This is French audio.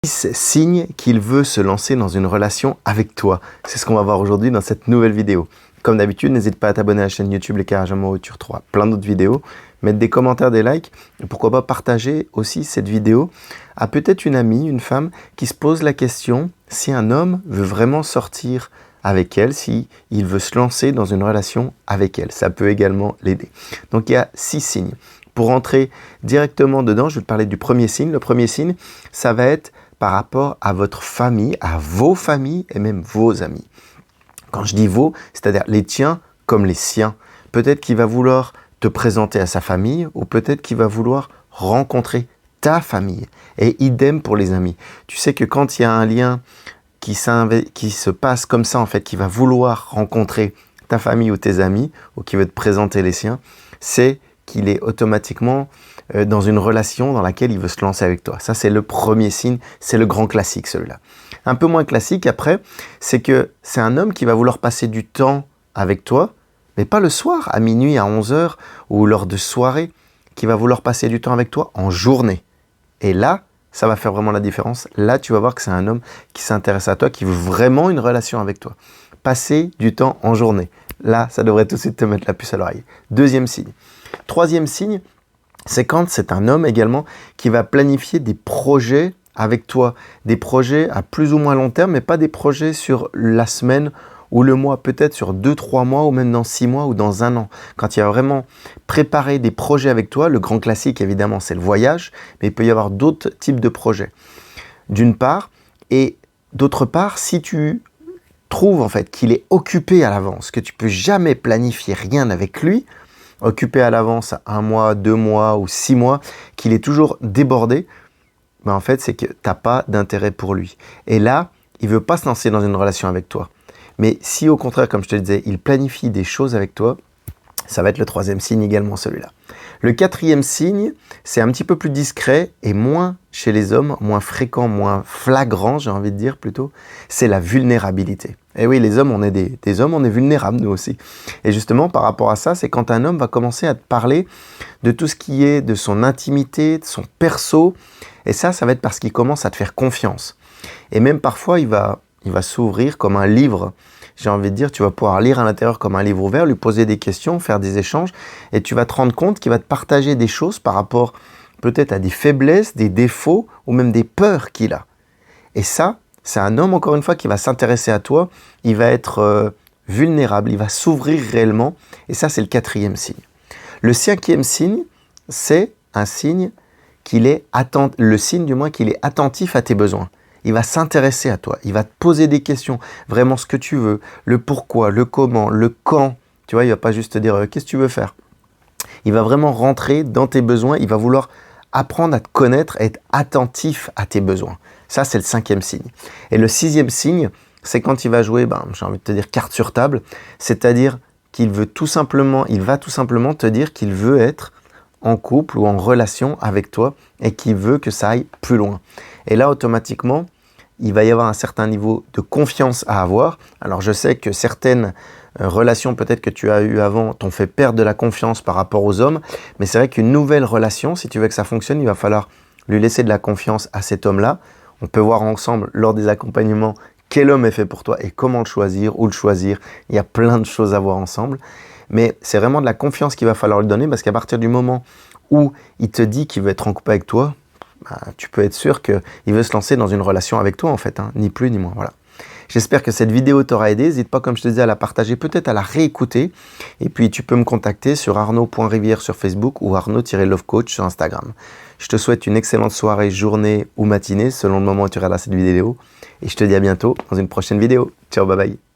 Signe qu'il veut se lancer dans une relation avec toi. C'est ce qu'on va voir aujourd'hui dans cette nouvelle vidéo. Comme d'habitude, n'hésite pas à t'abonner à la chaîne YouTube Les Carages Amoureux, tu retrouveras plein d'autres vidéos, mettre des commentaires, des likes, et pourquoi pas partager aussi cette vidéo à peut-être une amie, une femme qui se pose la question si un homme veut vraiment sortir avec elle, si il veut se lancer dans une relation avec elle. Ça peut également l'aider. Donc il y a 6 signes. Pour rentrer directement dedans, je vais te parler du premier signe. Le premier signe, ça va être par rapport à votre famille, à vos familles et même vos amis. Quand je dis vos, c'est-à-dire les tiens comme les siens. Peut-être qu'il va vouloir te présenter à sa famille ou peut-être qu'il va vouloir rencontrer ta famille. Et idem pour les amis. Tu sais que quand il y a un lien qui se passe comme ça, en fait, qui va vouloir rencontrer ta famille ou tes amis ou qui veut te présenter les siens, c'est qu'il est automatiquement dans une relation dans laquelle il veut se lancer avec toi. Ça, c'est le premier signe, c'est le grand classique, celui-là. Un peu moins classique, après, c'est que c'est un homme qui va vouloir passer du temps avec toi, mais pas le soir, à minuit, à 11h, ou lors de soirée, qui va vouloir passer du temps avec toi en journée. Et là, ça va faire vraiment la différence. Là, tu vas voir que c'est un homme qui s'intéresse à toi, qui veut vraiment une relation avec toi. Passer du temps en journée. Là, ça devrait tout de suite te mettre la puce à l'oreille. Deuxième signe. Troisième signe, c'est quand c'est un homme également qui va planifier des projets avec toi. Des projets à plus ou moins long terme, mais pas des projets sur la semaine ou le mois, peut-être sur 2-3 mois ou même dans 6 mois ou dans 1 an. Quand il va vraiment préparer des projets avec toi, le grand classique évidemment c'est le voyage, mais il peut y avoir d'autres types de projets. D'une part, et d'autre part, si tu trouves en fait qu'il est occupé à l'avance, que tu peux jamais planifier rien avec lui, occupé à l'avance à 1 mois, 2 mois ou 6 mois, qu'il est toujours débordé, ben en fait, c'est que tu n'as pas d'intérêt pour lui. Et là, il ne veut pas se lancer dans une relation avec toi. Mais si au contraire, comme je te le disais, il planifie des choses avec toi, ça va être le troisième signe également, celui-là. Le quatrième signe, c'est un petit peu plus discret et moins chez les hommes, moins fréquent, moins flagrant, j'ai envie de dire plutôt, c'est la vulnérabilité. Et oui, les hommes, on est des hommes, on est vulnérables nous aussi. Et justement, par rapport à ça, c'est quand un homme va commencer à te parler de tout ce qui est de son intimité, de son perso. Et ça va être parce qu'il commence à te faire confiance. Et même parfois, il va s'ouvrir comme un livre. J'ai envie de dire, tu vas pouvoir lire à l'intérieur comme un livre ouvert, lui poser des questions, faire des échanges, et tu vas te rendre compte qu'il va te partager des choses par rapport peut-être à des faiblesses, des défauts, ou même des peurs qu'il a. Et ça, c'est un homme, encore une fois, qui va s'intéresser à toi, il va être vulnérable, il va s'ouvrir réellement, et ça, c'est le quatrième signe. Le cinquième signe, c'est un signe qu'il est attentif à tes besoins. Il va s'intéresser à toi, il va te poser des questions, vraiment ce que tu veux, le pourquoi, le comment, le quand. Tu vois, il ne va pas juste te dire qu'est-ce que tu veux faire. Il va vraiment rentrer dans tes besoins, il va vouloir apprendre à te connaître et être attentif à tes besoins. Ça, c'est le cinquième signe. Et le sixième signe, c'est quand il va jouer, j'ai envie de te dire carte sur table, c'est-à-dire qu'il va tout simplement te dire qu'il veut être en couple ou en relation avec toi et qu'il veut que ça aille plus loin. Et là, automatiquement, il va y avoir un certain niveau de confiance à avoir. Alors, je sais que certaines relations peut-être que tu as eues avant t'ont fait perdre de la confiance par rapport aux hommes, mais c'est vrai qu'une nouvelle relation, si tu veux que ça fonctionne, il va falloir lui laisser de la confiance à cet homme-là. On peut voir ensemble, lors des accompagnements, quel homme est fait pour toi et comment le choisir, où le choisir. Il y a plein de choses à voir ensemble. Mais c'est vraiment de la confiance qu'il va falloir lui donner parce qu'à partir du moment où il te dit qu'il veut être en couple avec toi, tu peux être sûr qu'il veut se lancer dans une relation avec toi en fait, ni plus ni moins. Voilà. J'espère que cette vidéo t'aura aidé. N'hésite pas, comme je te disais, à la partager, peut-être à la réécouter. Et puis tu peux me contacter sur arnaud.rivière sur Facebook ou arnaud-lovecoach sur Instagram. Je te souhaite une excellente soirée, journée ou matinée selon le moment où tu regarderas cette vidéo. Et je te dis à bientôt dans une prochaine vidéo. Ciao, bye bye.